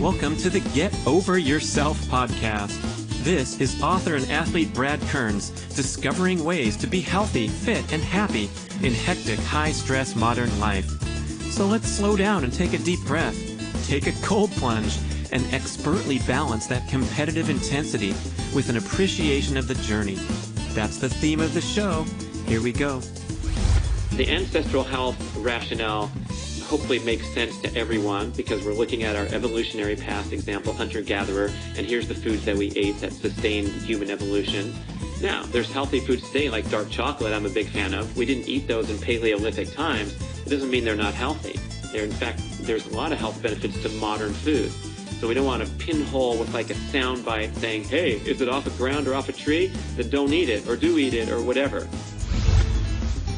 welcome to the Get Over Yourself podcast. This is author and athlete Brad Kearns discovering ways to be healthy, fit, and happy in hectic, high-stress modern life. So let's slow down and take a deep breath, take a cold plunge, and expertly balance that competitive intensity with an appreciation of the journey. That's the theme of the show. Here we go. The ancestral health rationale hopefully makes sense to everyone because we're looking at our evolutionary past example, hunter-gatherer, and here's the foods that we ate that sustained human evolution. Now, there's healthy foods today like dark chocolate I'm a big fan of. We didn't eat those in Paleolithic times. It doesn't mean they're not healthy. In fact, there's a lot of health benefits to modern food. So we don't want to pinhole with like a sound bite saying, hey, is it off the ground or off a tree? Then don't eat it or do eat it or whatever.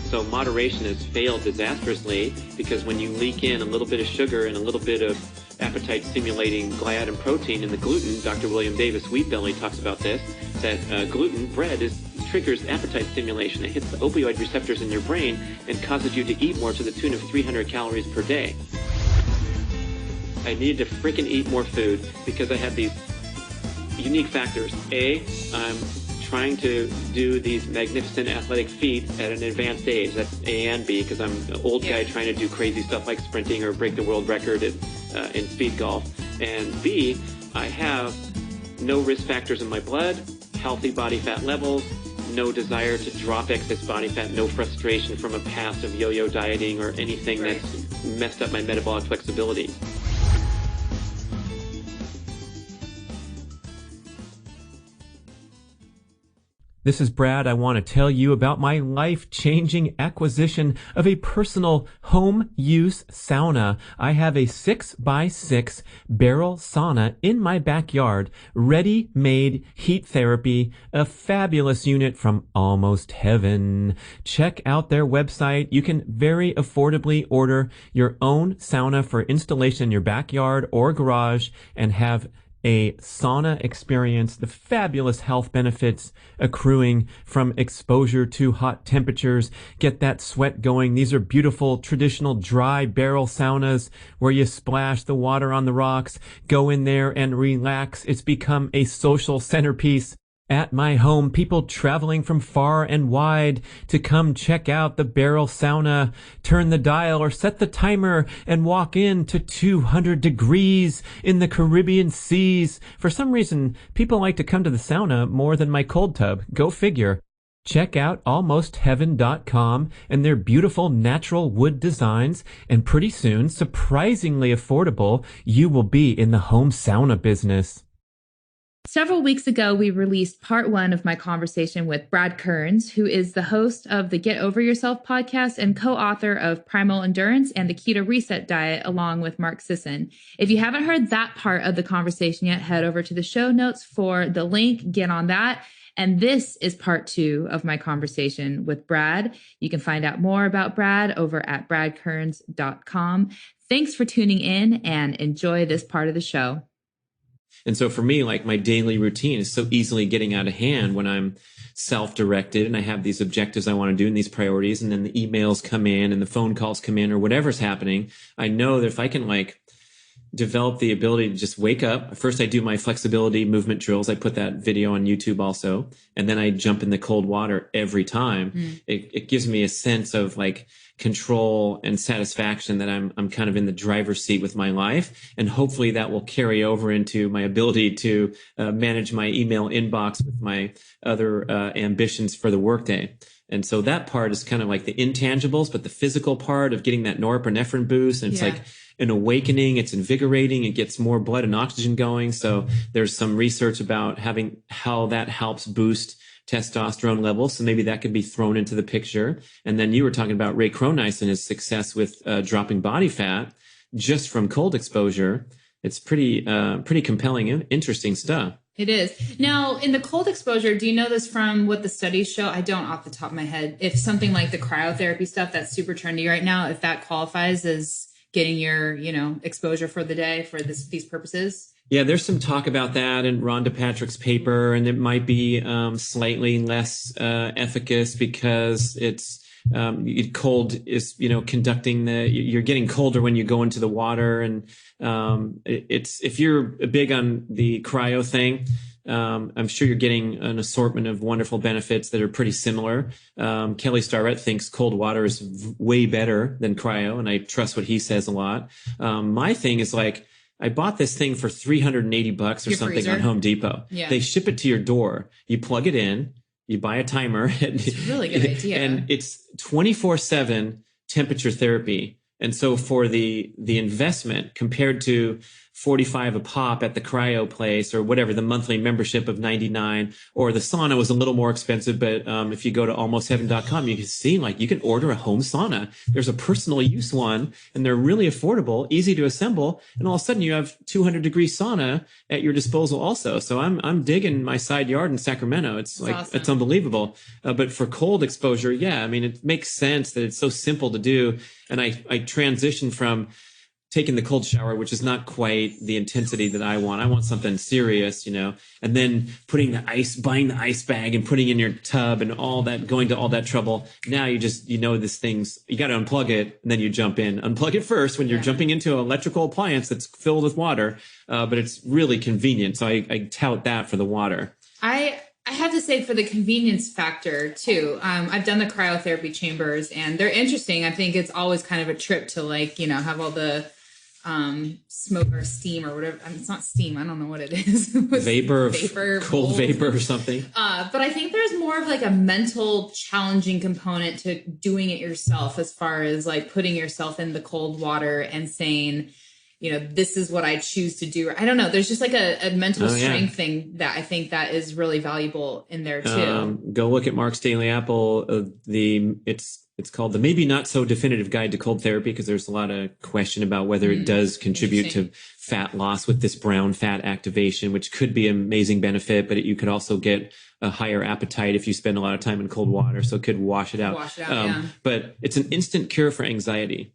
So moderation has failed disastrously because when you leak in a little bit of sugar and a little bit of appetite-stimulating gliadin protein in the gluten, Dr. William Davis Wheatbelly talks about this, that gluten, bread, triggers appetite stimulation. It hits the opioid receptors in your brain and causes you to eat more to the tune of 300 calories per day. I needed to freaking eat more food because I had these unique factors. A, I'm trying to do these magnificent athletic feats at an advanced age. That's A and B, because I'm an old guy trying to do crazy stuff like sprinting or break the world record in speed golf. And B, I have no risk factors in my blood, healthy body fat levels, no desire to drop excess body fat, no frustration from a past of yo-yo dieting or anything that's messed up my metabolic flexibility. This is Brad. I want to tell you about my life-changing acquisition of a personal home-use sauna. I have a 6x6 barrel sauna in my backyard, ready-made heat therapy, a fabulous unit from Almost Heaven. Check out their website. You can very affordably order your own sauna for installation in your backyard or garage and have a sauna experience, the fabulous health benefits accruing from exposure to hot temperatures. Get that sweat going. These are beautiful traditional dry barrel saunas where you splash the water on the rocks, go in there and relax. It's become a social centerpiece at my home. People traveling from far and wide to come check out the barrel sauna, turn the dial or set the timer and walk in to 200 degrees in the Caribbean seas. For some reason, people like to come to the sauna more than my cold tub. Go figure. Check out almostheaven.com and their beautiful natural wood designs, and pretty soon, surprisingly affordable, you will be in the home sauna business. Several weeks ago, we released part 1 of my conversation with Brad Kearns, who is the host of the Get Over Yourself podcast and co-author of Primal Endurance and the Keto Reset Diet, along with Mark Sisson. If you haven't heard that part of the conversation yet, head over to the show notes for the link, get on that. And this is part 2 of my conversation with Brad. You can find out more about Brad over at bradkearns.com. Thanks for tuning in and enjoy this part of the show. And so for me, like my daily routine is so easily getting out of hand when I'm self-directed and I have these objectives I want to do and these priorities, and then the emails come in and the phone calls come in or whatever's happening. I know that if I can like develop the ability to just wake up. First, I do my flexibility movement drills. I put that video on YouTube also. And then I jump in the cold water every time. It gives me a sense of like control and satisfaction that I'm kind of in the driver's seat with my life. And hopefully that will carry over into my ability to manage my email inbox with my other ambitions for the workday. And so that part is kind of like the intangibles, but the physical part of getting that norepinephrine boost, and it's like an awakening, it's invigorating, it gets more blood and oxygen going. So there's some research about how that helps boost testosterone levels. So maybe that could be thrown into the picture. And then you were talking about Ray Cronice and his success with dropping body fat just from cold exposure. It's pretty compelling and interesting stuff. It is. Now, in the cold exposure, do you know this from what the studies show? I don't off the top of my head. If something like the cryotherapy stuff that's super trendy right now, if that qualifies as getting your, exposure for the day for these purposes? Yeah, there's some talk about that in Rhonda Patrick's paper, and it might be slightly less efficacious because it's Cold is, conducting you're getting colder when you go into the water. And if you're big on the cryo thing, I'm sure you're getting an assortment of wonderful benefits that are pretty similar. Kelly Starrett thinks cold water is way better than cryo, and I trust what he says a lot. My thing is like, I bought this thing for $380 or something freezer? On Home Depot. Yeah. They ship it to your door. You plug it in. You buy a timer. It's a really good idea. And it's 24/7 temperature therapy. And so for the investment compared to $45 a pop at the cryo place or whatever, the monthly membership of $99, or the sauna was a little more expensive. But if you go to almostheaven.com, you can see like you can order a home sauna. There's a personal use one, and they're really affordable, easy to assemble. And all of a sudden you have 200-degree sauna at your disposal also. So I'm digging my side yard in Sacramento. It's like, awesome. It's unbelievable. But for cold exposure, yeah, I mean, it makes sense that it's so simple to do. And I transitioned from taking the cold shower, which is not quite the intensity that I want. I want something serious, and then buying the ice bag and putting in your tub and all that, going to all that trouble. Now you just, this thing's, you got to unplug it and then you jump in. Unplug it first when you're jumping into an electrical appliance that's filled with water. But it's really convenient. So I tout that for the water. I have to say, for the convenience factor too, I've done the cryotherapy chambers and they're interesting. I think it's always kind of a trip to have all the smoke or steam or whatever. It's not steam. I don't know what it is. Vapor, cold vapor or something. But I think there's more of like a mental challenging component to doing it yourself, as far as like putting yourself in the cold water and saying, this is what I choose to do. I don't know. There's just like a mental strength thing that I think that is really valuable in there too. Go look at Mark's Daily Apple. It's called the Maybe Not So Definitive Guide to Cold Therapy, because there's a lot of question about whether it does contribute to fat loss with this brown fat activation, which could be an amazing benefit, but you could also get a higher appetite if you spend a lot of time in cold water. So it could wash it out. But it's an instant cure for anxiety.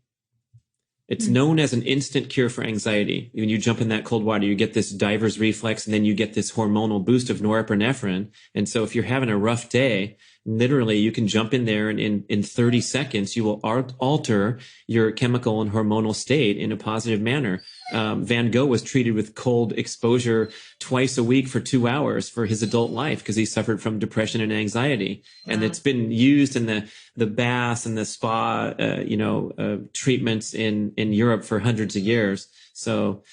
It's known as an instant cure for anxiety. When you jump in that cold water, you get this diver's reflex, and then you get this hormonal boost of norepinephrine. And so if you're having a rough day, literally you can jump in there and in 30 seconds, you will alter your chemical and hormonal state in a positive manner. Van Gogh was treated with cold exposure twice a week for 2 hours for his adult life because he suffered from depression and anxiety. Wow. And it's been used in the baths and the spa, treatments in Europe for hundreds of years. So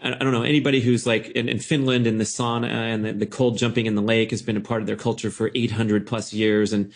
I don't know, anybody who's like in Finland, and the sauna and the cold jumping in the lake has been a part of their culture for 800 plus years. And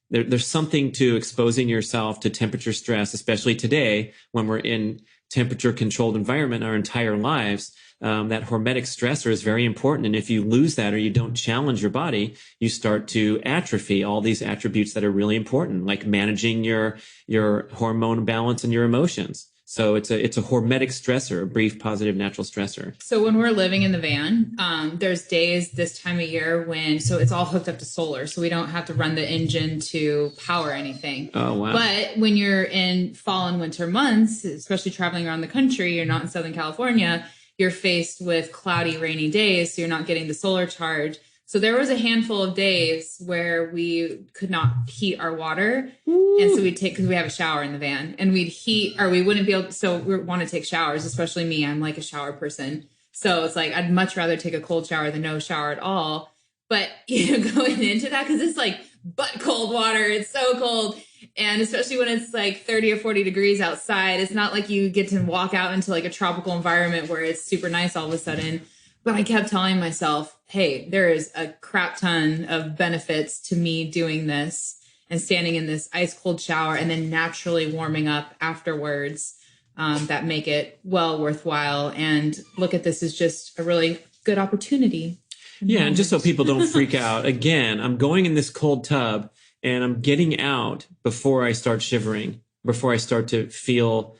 there's something to exposing yourself to temperature stress, especially today when we're in temperature controlled environment our entire lives. That hormetic stressor is very important. And if you lose that or you don't challenge your body, you start to atrophy all these attributes that are really important, like managing your hormone balance and your emotions. So it's a hormetic stressor, a brief positive natural stressor. So when we're living in the van, there's days this time of year so it's all hooked up to solar. So we don't have to run the engine to power anything. Oh, wow. But when you're in fall and winter months, especially traveling around the country, you're not in Southern California, you're faced with cloudy, rainy days. So you're not getting the solar charge. So there was a handful of days where we could not heat our water. Ooh. And so because we have a shower in the van, and we wouldn't be able, so we want to take showers, especially me. I'm like a shower person. So it's like, I'd much rather take a cold shower than no shower at all. But, going into that, because it's like butt cold water, it's so cold. And especially when it's like 30 or 40 degrees outside, it's not like you get to walk out into like a tropical environment where it's super nice all of a sudden. But I kept telling myself, hey, there is a crap ton of benefits to me doing this and standing in this ice cold shower and then naturally warming up afterwards, that make it well worthwhile. And look at this as just a really good opportunity. Yeah. And just so people don't freak out, again, I'm going in this cold tub and I'm getting out before I start shivering, before I start to feel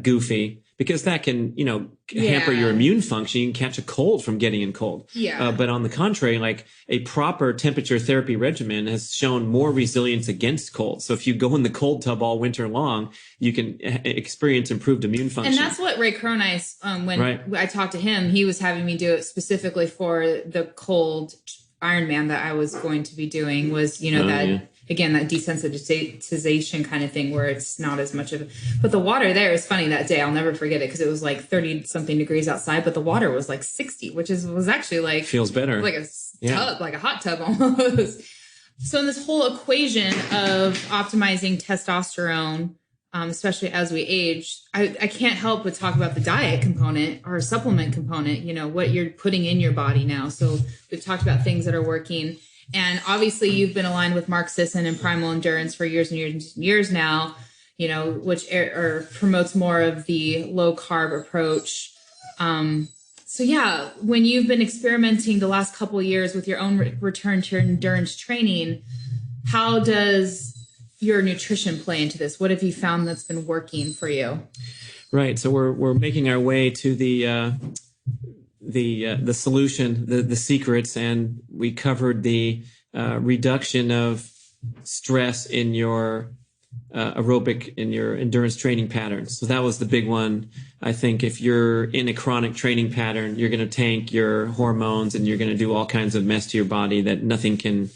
goofy. Because that can, hamper your immune function. You can catch a cold from getting in cold. Yeah. But on the contrary, like a proper temperature therapy regimen has shown more resilience against cold. So if you go in the cold tub all winter long, you can experience improved immune function. And that's what Ray Cronice, when I talked to him, he was having me do it specifically for the cold Ironman that I was going to be doing was, again, that desensitization kind of thing where it's not as much of, but the water there is funny that day. I'll never forget it because it was like 30 something degrees outside, but the water was like 60, which was actually like, feels better. Like a tub, like a hot tub almost. So in this whole equation of optimizing testosterone, especially as we age, I can't help but talk about the diet component or supplement component, you know, what you're putting in your body now. So we've talked about things that are working. And obviously you've been aligned with Mark Sisson and Primal Endurance for years and years and years now, you know, which promotes more of the low carb approach. So yeah, when you've been experimenting the last couple of years with your own return to your endurance training, how does your nutrition play into this? What have you found that's been working for you? Right. So we're making our way to the solution, the secrets, and we covered the reduction of stress in your aerobic, in your endurance training patterns. So that was the big one. I think if you're in a chronic training pattern, you're going to tank your hormones and you're going to do all kinds of mess to your body that nothing can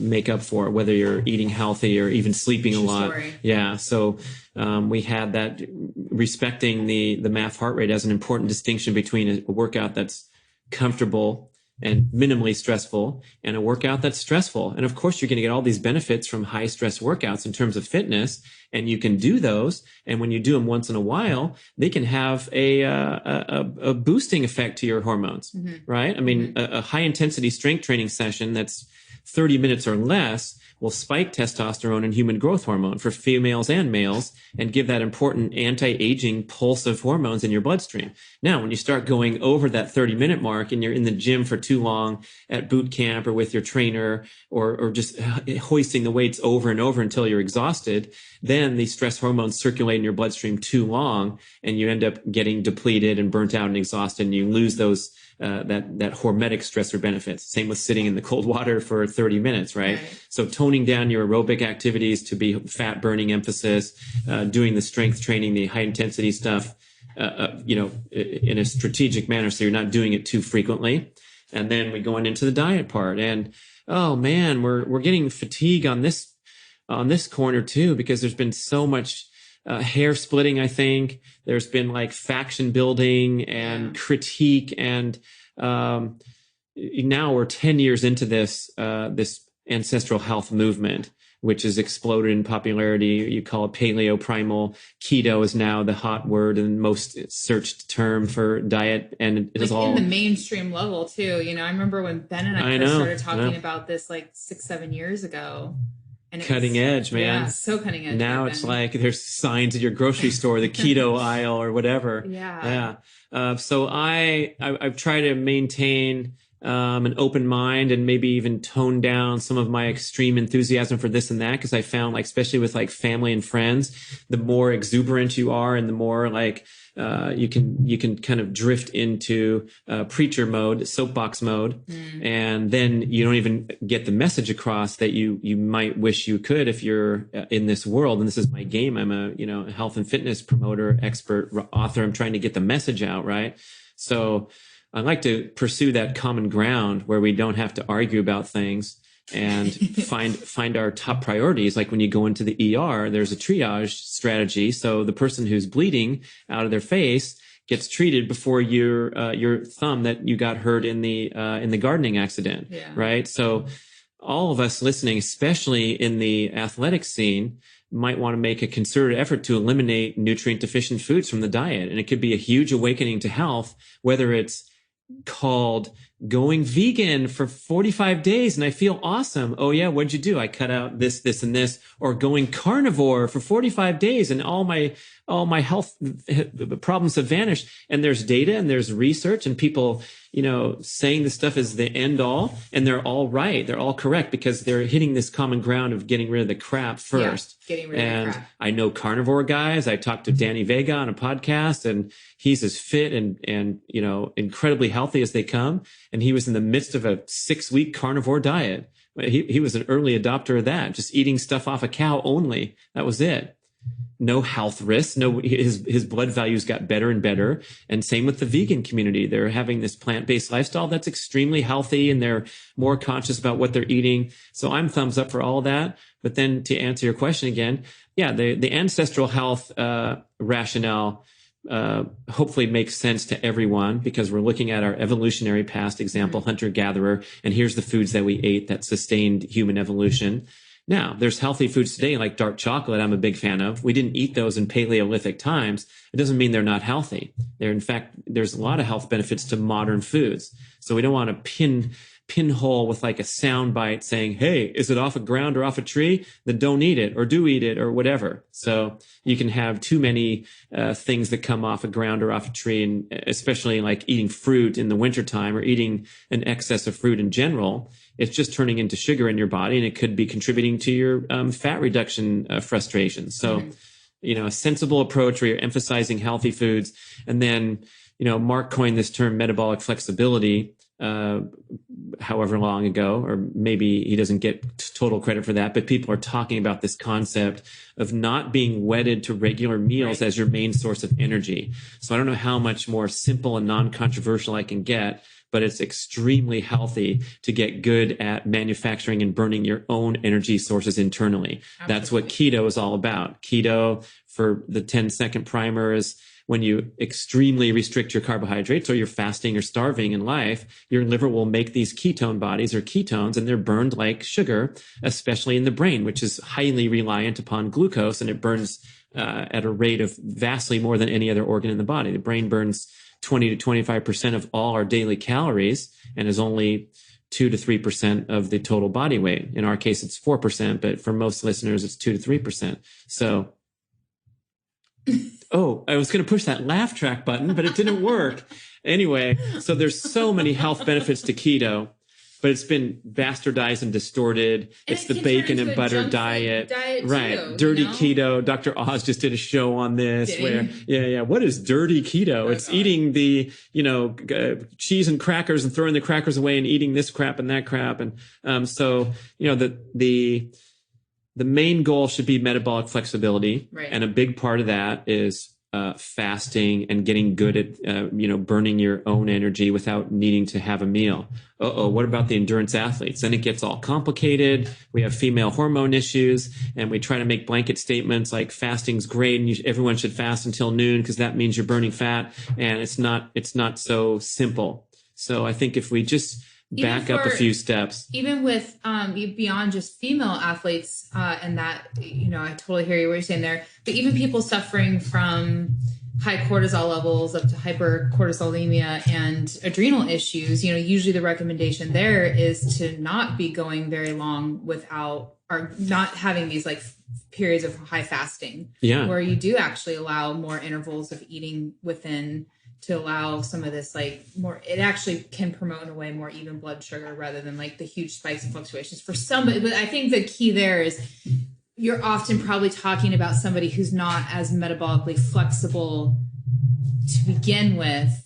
make up for, whether you're eating healthy or even sleeping a lot. Story. Yeah. So we had that, respecting the MAF heart rate as an important distinction between a workout that's comfortable and minimally stressful and a workout that's stressful. And of course, you're going to get all these benefits from high stress workouts in terms of fitness, and you can do those. And when you do them once in a while, they can have a boosting effect to your hormones, right? I mean, a high intensity strength training session that's 30 minutes or less will spike testosterone and human growth hormone for females and males and give that important anti-aging pulse of hormones in your bloodstream. Now, when you start going over that 30-minute mark and you're in the gym for too long at boot camp or with your trainer or just hoisting the weights over and over until you're exhausted, then the stress hormones circulate in your bloodstream too long and you end up getting depleted and burnt out and exhausted, and you lose those that hormetic stressor benefits. Same with sitting in the cold water for 30 minutes, right? So toning down your aerobic activities to be fat burning emphasis, doing the strength training, the high intensity stuff, in a strategic manner, so you're not doing it too frequently. And then we go into the diet part, and oh man, we're getting fatigue on this corner too, because there's been so much hair splitting. I think there's been like faction building and critique, and now we're 10 years into this ancestral health movement, which has exploded in popularity. You call it paleo, primal. Keto is now the hot word and most searched term for diet, and it is all in the mainstream level too. You know, I remember when Ben and I first started talking about this like 6-7 years ago. And cutting edge, man. Yeah, so cutting edge. Now it's like there's signs at your grocery store, the keto aisle or whatever. Yeah. So I've tried to maintain an open mind and maybe even tone down some of my extreme enthusiasm for this and that, because I found, like, especially with like family and friends, the more exuberant you are and the more like you can kind of drift into preacher mode, soapbox mode, and then you don't even get the message across that you might wish you could if you're in this world. And this is my game. I'm a health and fitness promoter, expert, author. I'm trying to get the message out, right? So I like to pursue that common ground where we don't have to argue about things and find our top priorities. Like when you go into the ER, there's a triage strategy. So the person who's bleeding out of their face gets treated before your thumb that you got hurt in the gardening accident, right? So all of us listening, especially in the athletic scene, might want to make a concerted effort to eliminate nutrient deficient foods from the diet. And it could be a huge awakening to health, whether it's called going vegan for 45 days and I feel awesome. Oh yeah, what'd you do? I cut out this, this, and this. Or going carnivore for 45 days and all my health problems have vanished. And there's data and there's research and people, saying this stuff is the end all, and they're all right. They're all correct because they're hitting this common ground of getting rid of the crap first. Yeah, getting rid of the crap. I know carnivore guys. I talked to Danny Vega on a podcast, and he's as fit and incredibly healthy as they come. And he was in the midst of a 6-week carnivore diet. He was an early adopter of that, just eating stuff off a cow only. That was it. no health risks. No, his blood values got better and better. And same with the vegan community. They're having this plant-based lifestyle that's extremely healthy, and they're more conscious about what they're eating. So I'm thumbs up for all of that. But then to answer your question again, yeah, the ancestral health rationale hopefully makes sense to everyone, because we're looking at our evolutionary past example, hunter-gatherer, and here's the foods that we ate that sustained human evolution. Now, there's healthy foods today like dark chocolate I'm a big fan of. We didn't eat those in Paleolithic times. It doesn't mean they're not healthy. In fact, there's a lot of health benefits to modern foods. So we don't want to pinhole with like a sound bite saying, hey, is it off a ground or off a tree? Then don't eat it, or do eat it, or whatever. So you can have too many things that come off a ground or off a tree, and especially like eating fruit in the wintertime or eating an excess of fruit in general. It's just turning into sugar in your body, and it could be contributing to your fat reduction frustrations. So, a sensible approach where you're emphasizing healthy foods. And then, Mark coined this term metabolic flexibility however long ago, or maybe he doesn't get total credit for that, but people are talking about this concept of not being wedded to regular meals as your main source of energy. So I don't know how much more simple and non-controversial I can get, but it's extremely healthy to get good at manufacturing and burning your own energy sources internally. Absolutely. That's what keto is all about. Keto, for the 10-second primer, is when you extremely restrict your carbohydrates, or you're fasting or starving in life, your liver will make these ketone bodies, or ketones, and they're burned like sugar, especially in the brain, which is highly reliant upon glucose, and it burns at a rate of vastly more than any other organ in the body. The brain burns 20 to 25% of all our daily calories, and is only 2 to 3% of the total body weight. In our case, it's 4%, but for most listeners, it's 2 to 3%. So, oh, I was going to push that laugh track button, but it didn't work. Anyway, so there's so many health benefits to keto, but it's been bastardized and distorted. It's the bacon and butter diet. Right. Too, dirty keto. Dr. Oz just did a show on this what is dirty keto? It's eating the, cheese and crackers and throwing the crackers away and eating this crap and that crap. And so, the main goal should be metabolic flexibility. Right. And a big part of that is fasting and getting good at, burning your own energy without needing to have a meal. What about the endurance athletes? Then it gets all complicated. We have female hormone issues, and we try to make blanket statements like fasting's great and everyone should fast until noon because that means you're burning fat. And it's not so simple. So I think if we just back up a few steps. Even with beyond just female athletes, and that, I totally hear you what you're saying there, but even people suffering from high cortisol levels up to hypercortisolemia and adrenal issues, usually the recommendation there is to not be going very long without, or not having these like periods of high fasting, where you do actually allow more intervals of eating within, to allow some of this like more, it actually can promote in a way more even blood sugar rather than like the huge spikes and fluctuations for somebody. But I think the key there is you're often probably talking about somebody who's not as metabolically flexible to begin with.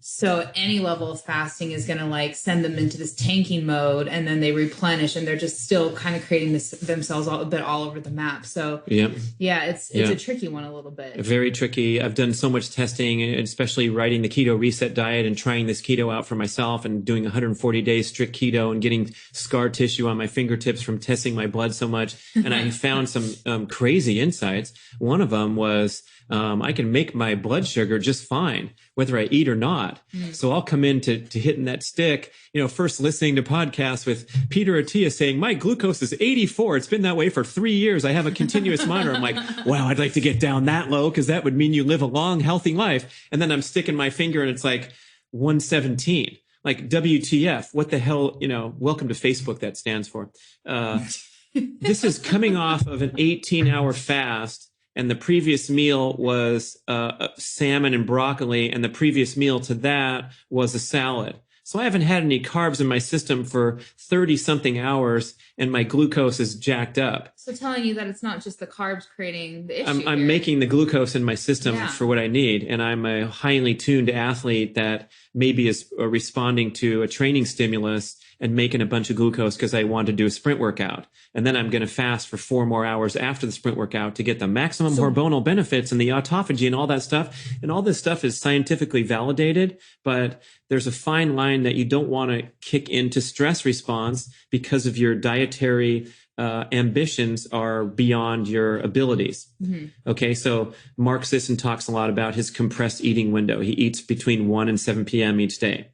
So any level of fasting is going to like send them into this tanking mode, and then they replenish, and they're just still kind of creating themselves a bit all over the map. So it's a tricky one a little bit. Very tricky. I've done so much testing, especially writing the keto reset diet and trying this keto out for myself and doing 140 days strict keto and getting scar tissue on my fingertips from testing my blood so much. And I found some crazy insights. One of them was, I can make my blood sugar just fine, whether I eat or not. So I'll come in to hitting that stick, first listening to podcasts with Peter Attia saying, my glucose is 84. It's been that way for 3 years. I have a continuous monitor. I'm like, wow, I'd like to get down that low because that would mean you live a long, healthy life. And then I'm sticking my finger and it's like 117. Like WTF, what the hell, welcome to Facebook, that stands for. This is coming off of an 18-hour fast. And the previous meal was salmon and broccoli, and the previous meal to that was a salad. So I haven't had any carbs in my system for 30-something hours, and my glucose is jacked up. So telling you that it's not just the carbs creating the issue. I'm making the glucose in my system for what I need, and I'm a highly tuned athlete that maybe is responding to a training stimulus and making a bunch of glucose because I want to do a sprint workout. And then I'm going to fast for 4 more hours after the sprint workout to get the maximum hormonal benefits and the autophagy and all that stuff. And all this stuff is scientifically validated, but there's a fine line that you don't want to kick into stress response because of your dietary ambitions are beyond your abilities. Okay, so Mark Sisson talks a lot about his compressed eating window. He eats between 1 and 7 p.m. each day.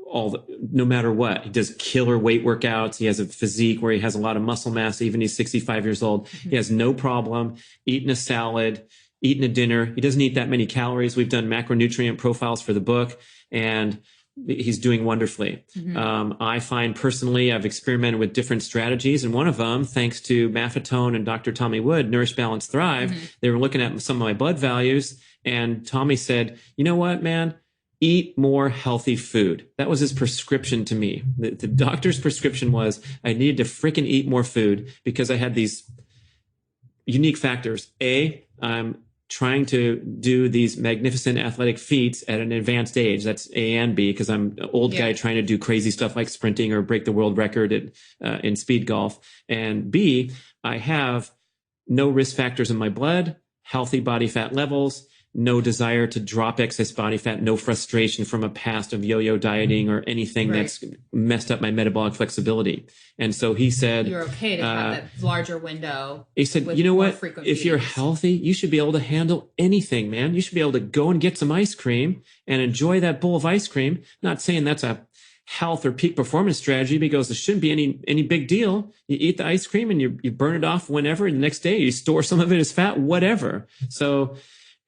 No matter what. He does killer weight workouts. He has a physique where he has a lot of muscle mass. Even he's 65 years old. He has no problem eating a salad, eating a dinner. He doesn't eat that many calories. We've done macronutrient profiles for the book, and he's doing wonderfully. I find personally, I've experimented with different strategies, and one of them, thanks to Maffetone and Dr. Tommy Wood, Nourish, Balance, Thrive, they were looking at some of my blood values, and Tommy said, you know what, man? Eat more healthy food. That was his prescription to me. The doctor's prescription was I needed to freaking eat more food because I had these unique factors. I'm trying to do these magnificent athletic feats at an advanced age. That's A and B, because I'm an old guy trying to do crazy stuff like sprinting or break the world record in speed golf. And B, I have no risk factors in my blood, healthy body fat levels, no desire to drop excess body fat, no frustration from a past of yo-yo dieting or anything that's messed up my metabolic flexibility. And so he said, you're okay to have that larger window. He said, you know what? If you're healthy, you should be able to handle anything, man. You should be able to go and get some ice cream and enjoy that bowl of ice cream. Not saying that's a health or peak performance strategy, because it shouldn't be any big deal. You eat the ice cream and you burn it off whenever, and the next day you store some of it as fat, whatever. So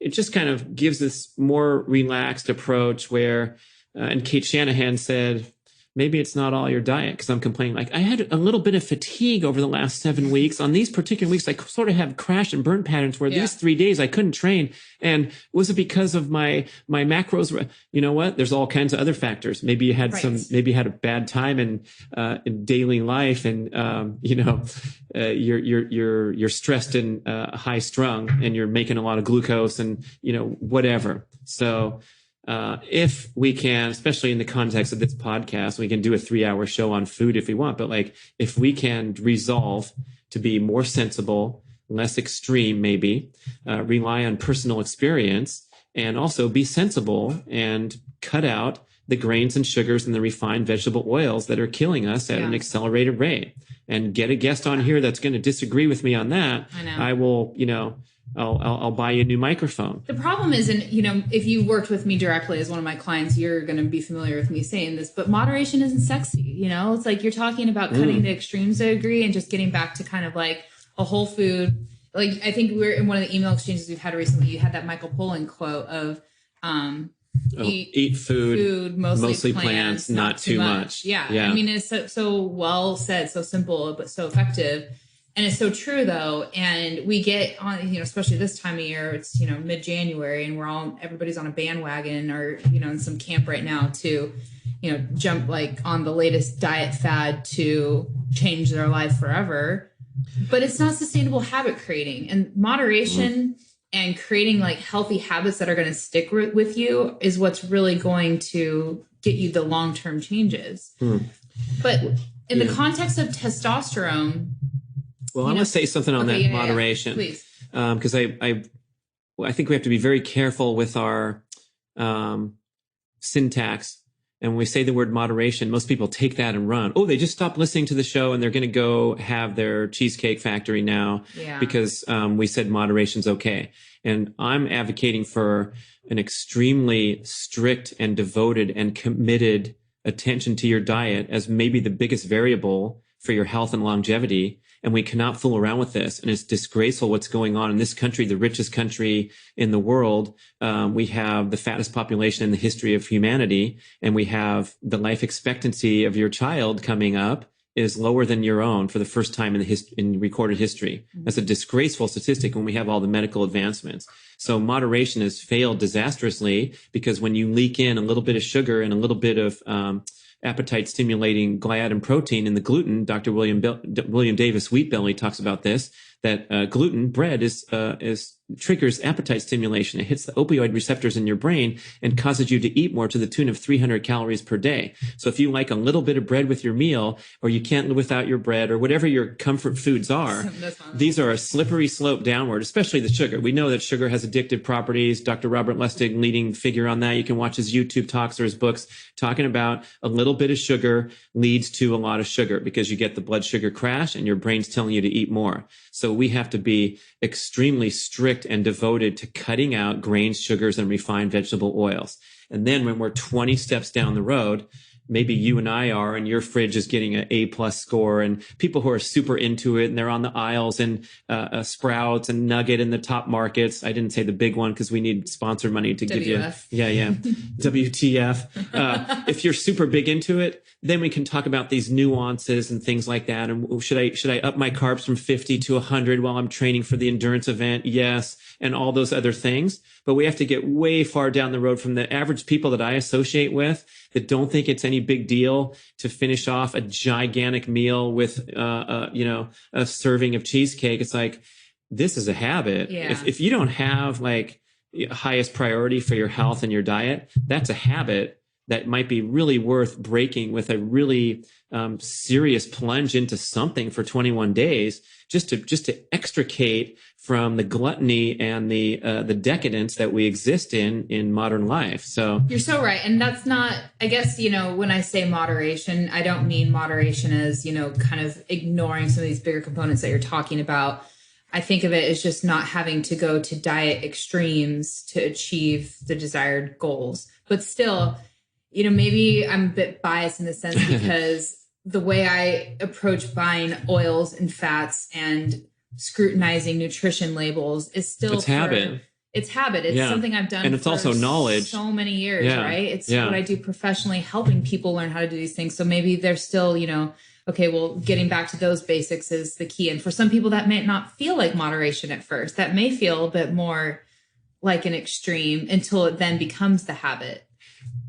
it just kind of gives this more relaxed approach where, and Kate Shanahan said, maybe it's not all your diet, because I'm complaining. Like, I had a little bit of fatigue over the last 7 weeks. On these particular weeks, I sort of have crash and burn patterns where these 3 days I couldn't train. And was it because of my macros? You know what? There's all kinds of other factors. Maybe you had maybe you had a bad time in daily life, and you're stressed and high strung, and you're making a lot of glucose, and whatever. So if we can, especially in the context of this podcast, we can do a 3-hour show on food if we want, but like, if we can resolve to be more sensible, less extreme, maybe, rely on personal experience, and also be sensible and cut out the grains and sugars and the refined vegetable oils that are killing us at an accelerated rate, and get a guest on here that's going to disagree with me on that, I will, I'll buy you a new microphone. The problem is, if you worked with me directly as one of my clients, you're going to be familiar with me saying this, but moderation isn't sexy. It's like you're talking about cutting the extremes to a degree and just getting back to kind of like a whole food. Like, I think we're in one of the email exchanges we've had recently. You had that Michael Pollan quote of, eat food, mostly plants, not too much. Yeah. I mean, it's so well said, so simple, but so effective. And it's so true, though. And we get on, especially this time of year, it's, mid-January, and everybody's on a bandwagon or, in some camp right now to, jump like on the latest diet fad to change their life forever. But it's not sustainable habit creating, and moderation and creating like healthy habits that are going to stick with you is what's really going to get you the long-term changes. But in the context of testosterone, well, I'm going to say something on that moderation, please, because I think we have to be very careful with our syntax. And when we say the word moderation, most people take that and run. Oh, they just stopped listening to the show and they're going to go have their Cheesecake Factory now because we said moderation's okay. And I'm advocating for an extremely strict and devoted and committed attention to your diet as maybe the biggest variable for your health and longevity. And we cannot fool around with this. And it's disgraceful what's going on in this country, the richest country in the world. We have the fattest population in the history of humanity. And we have the life expectancy of your child coming up is lower than your own for the first time in recorded history. That's a disgraceful statistic when we have all the medical advancements. So moderation has failed disastrously, because when you leak in a little bit of sugar and a little bit of appetite stimulating gliadin protein in the gluten, Dr. William Davis Wheatbelly talks about this, that gluten, bread, is triggers appetite stimulation. It hits the opioid receptors in your brain and causes you to eat more to the tune of 300 calories per day. So if you like a little bit of bread with your meal, or you can't live without your bread, or whatever your comfort foods are, these are a slippery slope downward, especially the sugar. We know that sugar has addictive properties. Dr. Robert Lustig, leading figure on that. You can watch his YouTube talks or his books talking about a little bit of sugar leads to a lot of sugar, because you get the blood sugar crash and your brain's telling you to eat more. So we have to be extremely strict and devoted to cutting out grains, sugars, and refined vegetable oils. And then when we're 20 steps down the road, maybe you and I are, and your fridge is getting an A+ score, and people who are super into it, and they're on the aisles and Sprouts and Nugget in the top markets. I didn't say the big one because we need sponsor money to give you. Yeah. WTF. If you're super big into it, then we can talk about these nuances and things like that. And should I up my carbs from 50 to 100 while I'm training for the endurance event? Yes. And all those other things. But we have to get way far down the road from the average people that I associate with that don't think it's any big deal to finish off a gigantic meal with, a serving of cheesecake. It's like, this is a habit. Yeah. If you don't have like highest priority for your health and your diet, that's a habit that might be really worth breaking with a really serious plunge into something for 21 days, just to extricate from the gluttony and the decadence that we exist in modern life. So you're so right. And that's not, I guess, when I say moderation, I don't mean moderation as, kind of ignoring some of these bigger components that you're talking about. I think of it as just not having to go to diet extremes to achieve the desired goals. But still, maybe I'm a bit biased in the sense because the way I approach buying oils and fats and scrutinizing nutrition labels is still habit. It's habit. It's something I've done. And it's also knowledge. So many years, right? It's what I do professionally, helping people learn how to do these things. So maybe they're still, okay, well, getting back to those basics is the key. And for some people that may not feel like moderation at first, that may feel a bit more like an extreme until it then becomes the habit.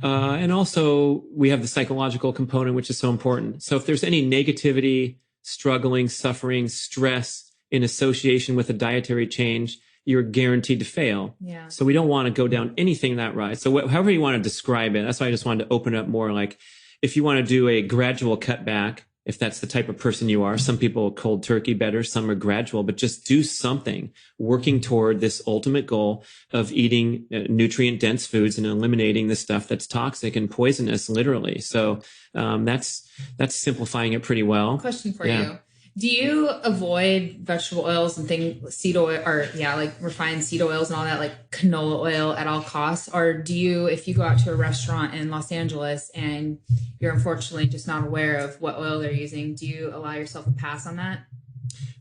And also we have the psychological component, which is so important. So if there's any negativity, struggling, suffering, stress in association with a dietary change, you're guaranteed to fail. Yeah. So we don't want to go down anything that route. So however you want to describe it, that's why I just wanted to open up more. Like if you want to do a gradual cutback, if that's the type of person you are, some people cold turkey better, some are gradual, but just do something working toward this ultimate goal of eating nutrient dense foods and eliminating the stuff that's toxic and poisonous, literally. So that's simplifying it pretty well. Question for you. Do you avoid vegetable oils and things, seed oil, or like refined seed oils and all that, like canola oil at all costs? Or do you, if you go out to a restaurant in Los Angeles and you're unfortunately just not aware of what oil they're using, do you allow yourself a pass on that?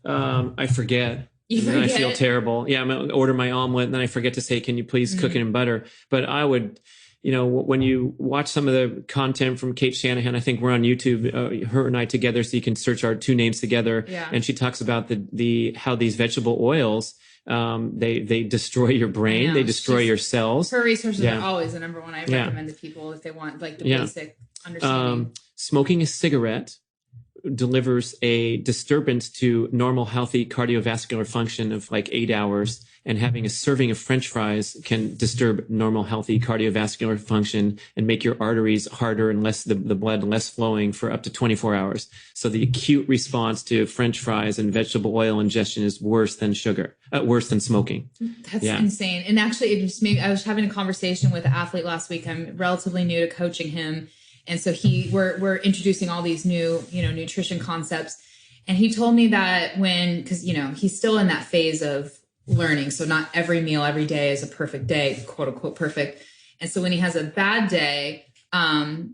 I forget. And then I feel terrible. Yeah, I'm going to order my omelet and then I forget to say, can you please cook it in butter? But I would... when you watch some of the content from Kate Shanahan, I think we're on YouTube, her and I together, so you can search our two names together. Yeah. And she talks about how these vegetable oils, they destroy your brain, they destroy your cells. Her resources are always the number one I recommend to people if they want like the basic understanding. Smoking a cigarette delivers a disturbance to normal, healthy cardiovascular function of like 8 hours. And having a serving of French fries can disturb normal, healthy cardiovascular function and make your arteries harder and the blood less flowing for up to 24 hours. So the acute response to French fries and vegetable oil ingestion is worse than worse than smoking. That's insane. And actually, I was having a conversation with an athlete last week. I'm relatively new to coaching him. And so we're introducing all these new, nutrition concepts. And he told me that because he's still in that phase of learning. So not every meal every day is a perfect day, quote unquote perfect. And so when he has a bad day,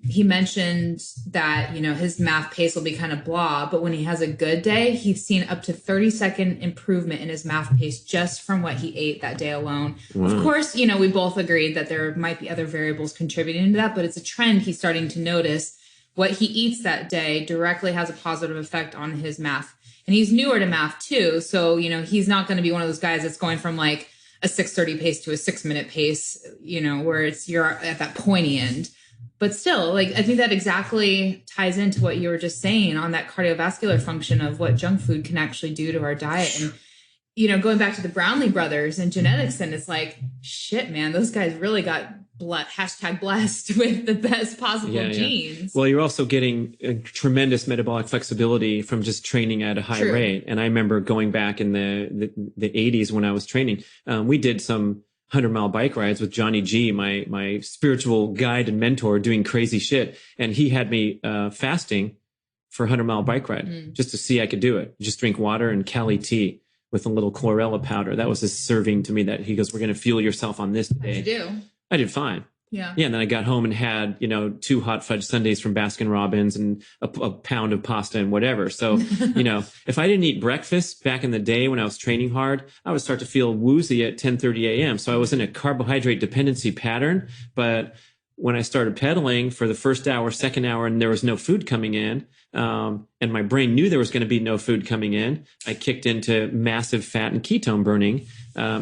he mentioned that, his math pace will be kind of blah, but when he has a good day, he's seen up to 30-second improvement in his math pace just from what he ate that day alone. Wow. Of course, we both agreed that there might be other variables contributing to that, but it's a trend he's starting to notice. What he eats that day directly has a positive effect on his math. And he's newer to math too. So, he's not going to be one of those guys that's going from like a 6:30 pace to a 6-minute pace, where you're at that pointy end. But still, like, I think that exactly ties into what you were just saying on that cardiovascular function of what junk food can actually do to our diet. And, you know, going back to the Brownlee brothers and genetics, and it's like, shit, man, those guys really got blessed with the best possible genes. Well, you're also getting a tremendous metabolic flexibility from just training at a high rate. And I remember going back in the 80s when I was training, we did some 100-mile bike rides with Johnny G, my spiritual guide and mentor, doing crazy shit. And he had me fasting for a 100-mile bike ride just to see I could do it. Just drink water and Cali tea with a little chlorella powder. That was his serving to me, that he goes, we're going to fuel yourself on this today. How'd you do? I did fine. Yeah. And then I got home and had, 2 hot fudge sundaes from Baskin Robbins and a pound of pasta and whatever. So, if I didn't eat breakfast back in the day when I was training hard, I would start to feel woozy at 10:30 a.m. So I was in a carbohydrate dependency pattern. But when I started pedaling for the first hour, second hour, and there was no food coming in, and my brain knew there was going to be no food coming in, I kicked into massive fat and ketone burning,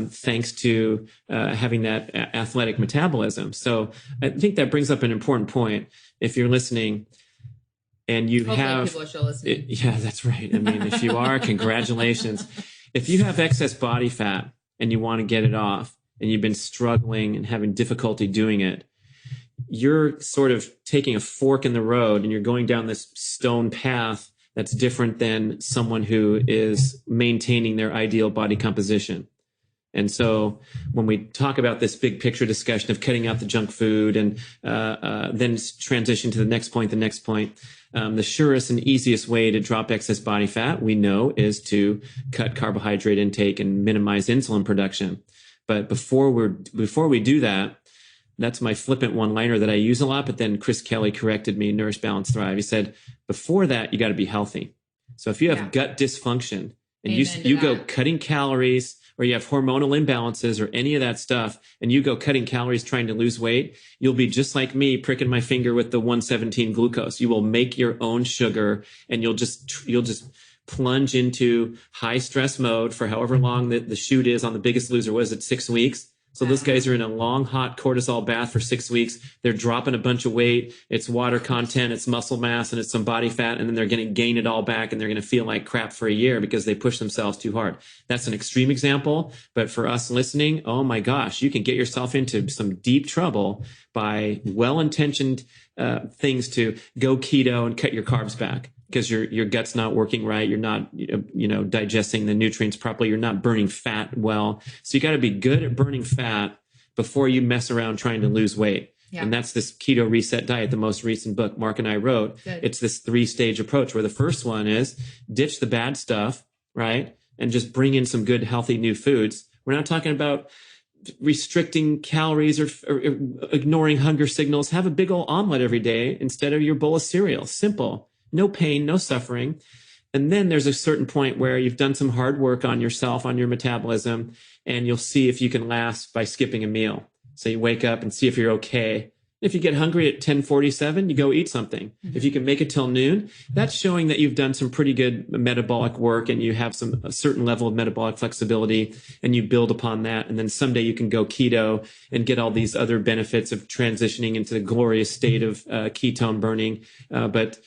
thanks to having that athletic metabolism. So I think that brings up an important point. If you're listening and you Hopefully people are still listening. Yeah, that's right. I mean, if you are, congratulations. If you have excess body fat and you want to get it off and you've been struggling and having difficulty doing it, you're sort of taking a fork in the road and you're going down this stone path that's different than someone who is maintaining their ideal body composition. And so when we talk about this big picture discussion of cutting out the junk food and then transition to the next point, the surest and easiest way to drop excess body fat, we know, is to cut carbohydrate intake and minimize insulin production. But before we do that, that's my flippant one-liner that I use a lot, but then Chris Kelly corrected me, Nourish, Balance, Thrive. He said, before that, you got to be healthy. So if you have gut dysfunction and you go cutting calories, or you have hormonal imbalances or any of that stuff, and you go cutting calories trying to lose weight, you'll be just like me pricking my finger with the 117 glucose. You will make your own sugar, and you'll just plunge into high stress mode for however long the shoot is on The Biggest Loser. What is it, 6 weeks? So those guys are in a long, hot cortisol bath for 6 weeks. They're dropping a bunch of weight. It's water content, it's muscle mass, and it's some body fat. And then they're going to gain it all back, and they're going to feel like crap for a year because they push themselves too hard. That's an extreme example. But for us listening, oh my gosh, you can get yourself into some deep trouble by well-intentioned things to go keto and cut your carbs back, because your gut's not working right. You're not, digesting the nutrients properly. You're not burning fat well. So you got to be good at burning fat before you mess around trying to lose weight. Yeah. And that's this keto reset diet, the most recent book Mark and I wrote. Good. It's this 3-stage approach where the first one is ditch the bad stuff, right? And just bring in some good, healthy new foods. We're not talking about restricting calories or ignoring hunger signals. Have a big old omelet every day instead of your bowl of cereal. Simple. No pain, no suffering. And then there's a certain point where you've done some hard work on yourself, on your metabolism, and you'll see if you can last by skipping a meal. So you wake up and see if you're okay. If you get hungry at 10:47, you go eat something. Mm-hmm. If you can make it till noon, that's showing that you've done some pretty good metabolic work and you have a certain level of metabolic flexibility, and you build upon that. And then someday you can go keto and get all these other benefits of transitioning into the glorious state of ketone burning. But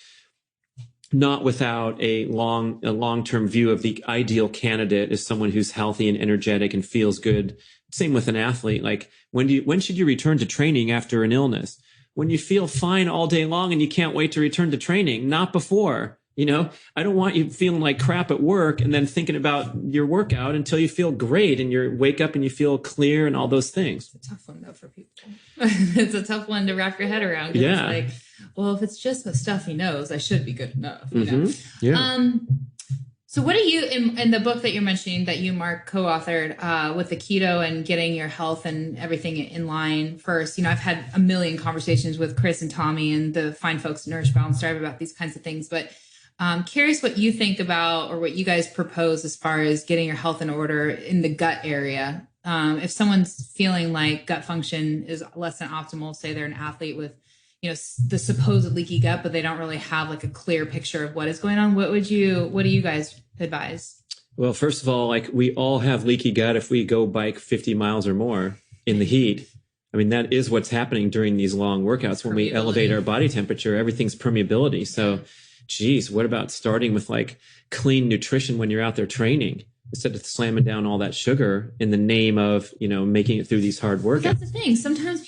not without a long-term view of the ideal candidate as someone who's healthy and energetic and feels good. Same with an athlete. Like when should you return to training after an illness? When you feel fine all day long and you can't wait to return to training, not before. I don't want you feeling like crap at work and then thinking about your workout until you feel great and you wake up and you feel clear and all those things. It's a tough one though for people. It's a tough one to wrap your head around. Yeah. It's like, well, if it's just the stuff he knows, I should be good enough. Yeah. So what do you, in the book that you're mentioning that you, Mark, co-authored with the keto and getting your health and everything in line first, I've had a million conversations with Chris and Tommy and the fine folks at Nourish, Balance, Thrive about these kinds of things. But curious what you think about or what you guys propose as far as getting your health in order in the gut area. If someone's feeling like gut function is less than optimal, say they're an athlete with the supposed leaky gut, but they don't really have like a clear picture of what is going on. What do you guys advise? Well, first of all, like we all have leaky gut if we go bike 50 miles or more in the heat. I mean, that is what's happening during these long workouts. When we elevate our body temperature, everything's permeability. So, geez, what about starting with like clean nutrition when you're out there training instead of slamming down all that sugar in the name of, making it through these hard workouts? That's the thing. Sometimes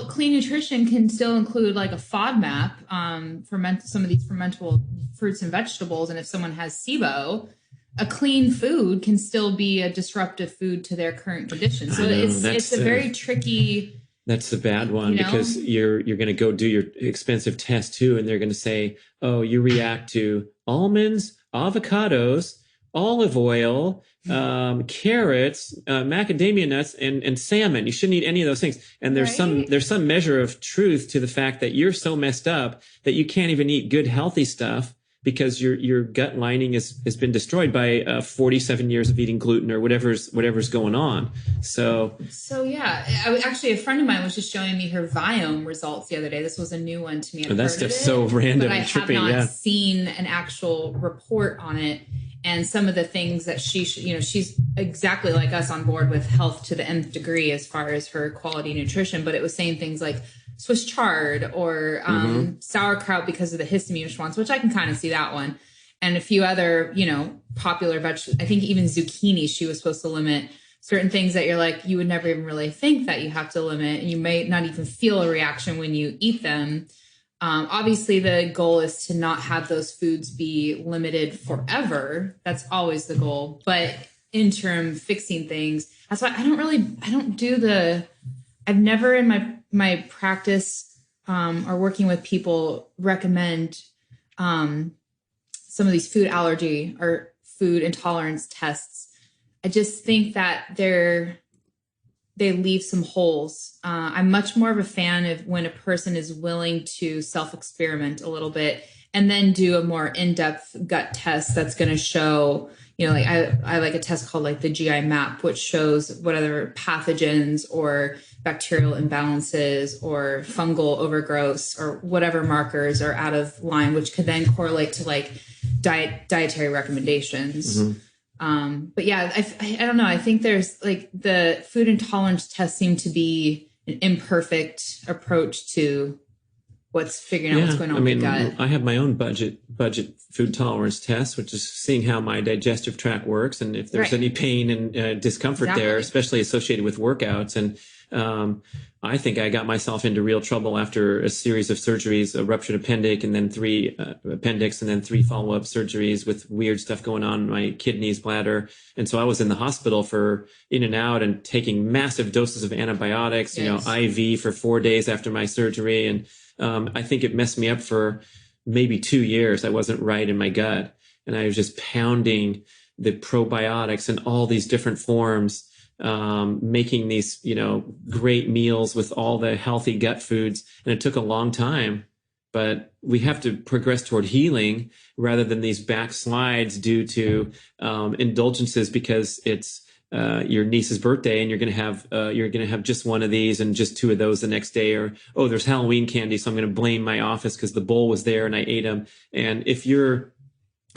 clean nutrition can still include like a FODMAP, ferment some of these fermentable fruits and vegetables. And if someone has SIBO, a clean food can still be a disruptive food to their current condition. So it's a very tricky. That's the bad one, because you're going to go do your expensive test too. And they're going to say, oh, you react to almonds, avocados, olive oil, carrots, macadamia nuts, and salmon. You shouldn't eat any of those things. And there's some measure of truth to the fact that you're so messed up that you can't even eat good, healthy stuff because your gut lining has been destroyed by 47 years of eating gluten or whatever's going on. So yeah, actually a friend of mine was just showing me her Viome results the other day. This was a new one to me. That stuff's so random and trippy. I have not seen an actual report on it. And some of the things that she's exactly like us on board with health to the nth degree as far as her quality nutrition. But it was saying things like Swiss chard or sauerkraut because of the histamine response, which I can kind of see that one. And a few other, popular vegetables. I think even zucchini, she was supposed to limit certain things that you're like, you would never even really think that you have to limit. And you may not even feel a reaction when you eat them. Obviously, the goal is to not have those foods be limited forever. That's always the goal. But interim fixing things. That's why I've never in my practice or working with people recommend some of these food allergy or food intolerance tests. I just think that they leave some holes. I'm much more of a fan of when a person is willing to self-experiment a little bit and then do a more in-depth gut test that's going to show, like I like a test called like the GI map, which shows what other pathogens or bacterial imbalances or fungal overgrowths or whatever markers are out of line, which could then correlate to like dietary recommendations. Mm-hmm. But yeah, I don't know. I think there's like the food intolerance tests seem to be an imperfect approach to figuring out what's going on with the gut. I have my own budget food tolerance test, which is seeing how my digestive tract works and if there's any pain and discomfort there, especially associated with workouts. And I think I got myself into real trouble after a series of surgeries, a ruptured appendix, and then three follow-up surgeries with weird stuff going on in my kidneys, bladder. And so I was in the hospital for in and out and taking massive doses of antibiotics, IV for 4 days after my surgery. And I think it messed me up for maybe 2 years. I wasn't right in my gut. And I was just pounding the probiotics in all these different forms, making these, great meals with all the healthy gut foods. And it took a long time, but we have to progress toward healing rather than these backslides due to indulgences because it's your niece's birthday and you're going to have just one of these and just two of those the next day, or, oh, there's Halloween candy, so I'm going to blame my office because the bowl was there and I ate them. And if your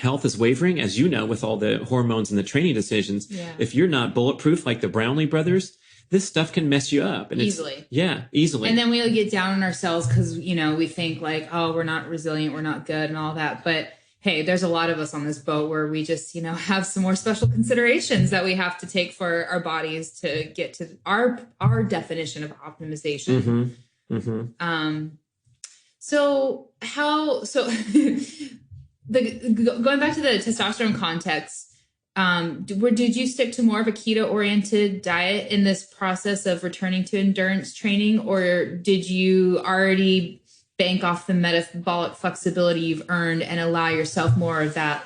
health is wavering, as you know, with all the hormones and the training decisions, if you're not bulletproof like the Brownlee brothers, this stuff can mess you up. And easily. Easily. And then we'll get down on ourselves because, we think like, oh, we're not resilient, we're not good and all that. But hey, there's a lot of us on this boat where we just, have some more special considerations that we have to take for our bodies to get to our definition of optimization. Mm-hmm. Mm-hmm. Going back to the testosterone context, did you stick to more of a keto-oriented diet in this process of returning to endurance training, or did you already bank off the metabolic flexibility you've earned and allow yourself more of that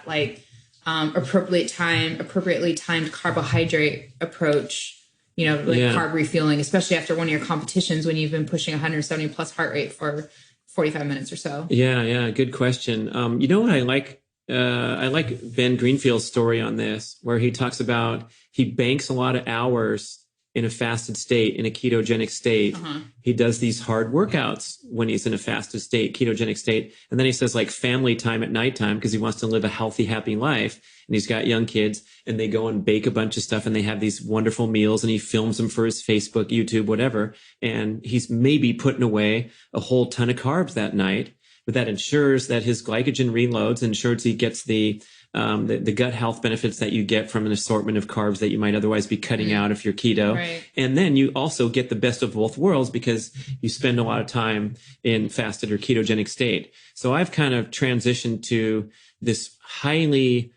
appropriately timed carbohydrate approach, carb refueling, especially after one of your competitions when you've been pushing 170 plus heart rate for 45 minutes or so? Yeah. Good question. You know what I like? I like Ben Greenfield's story on this, where he talks about he banks a lot of hours in a fasted state, in a ketogenic state. He does these hard workouts when he's in a fasted state, ketogenic state. And then he says like family time at nighttime because he wants to live a healthy, happy life. And he's got young kids and they go and bake a bunch of stuff and they have these wonderful meals and he films them for his Facebook, YouTube, whatever. And he's maybe putting away a whole ton of carbs that night, but that ensures that his glycogen reloads, ensures he gets the gut health benefits that you get from an assortment of carbs that you might otherwise be cutting out if you're keto. Right. And then you also get the best of both worlds because you spend a lot of time in fasted or ketogenic state. So I've kind of transitioned to this highly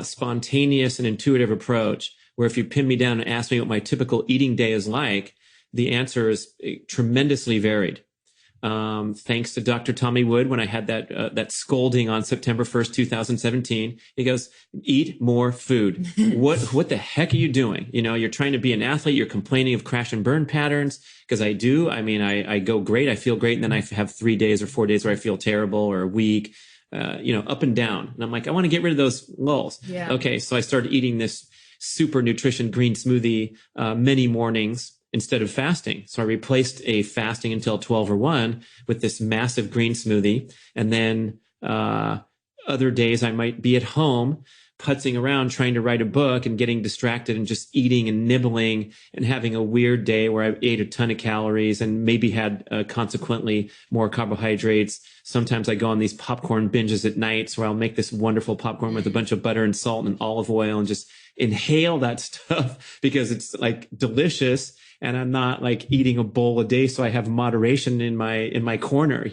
spontaneous and intuitive approach where if you pin me down and ask me what my typical eating day is like, the answer is tremendously varied. Thanks to Dr. Tommy Wood, when I had that scolding on September 1st, 2017, he goes, eat more food. What the heck are you doing? You know, you're trying to be an athlete. You're complaining of crash and burn patterns. Cause I do. I mean, I go great. I feel great. And then I have 3 days or 4 days where I feel terrible or weak, up and down. And I'm like, I want to get rid of those lulls. Yeah. Okay. So I started eating this super nutrition green smoothie, many mornings, instead of fasting. So I replaced a fasting until 12 or 1 with this massive green smoothie. And then other days I might be at home putzing around trying to write a book and getting distracted and just eating and nibbling and having a weird day where I ate a ton of calories and maybe had consequently more carbohydrates. Sometimes I go on these popcorn binges at nights where I'll make this wonderful popcorn with a bunch of butter and salt and olive oil and just inhale that stuff because it's like delicious. And I'm not like eating a bowl a day. So I have moderation in my corner,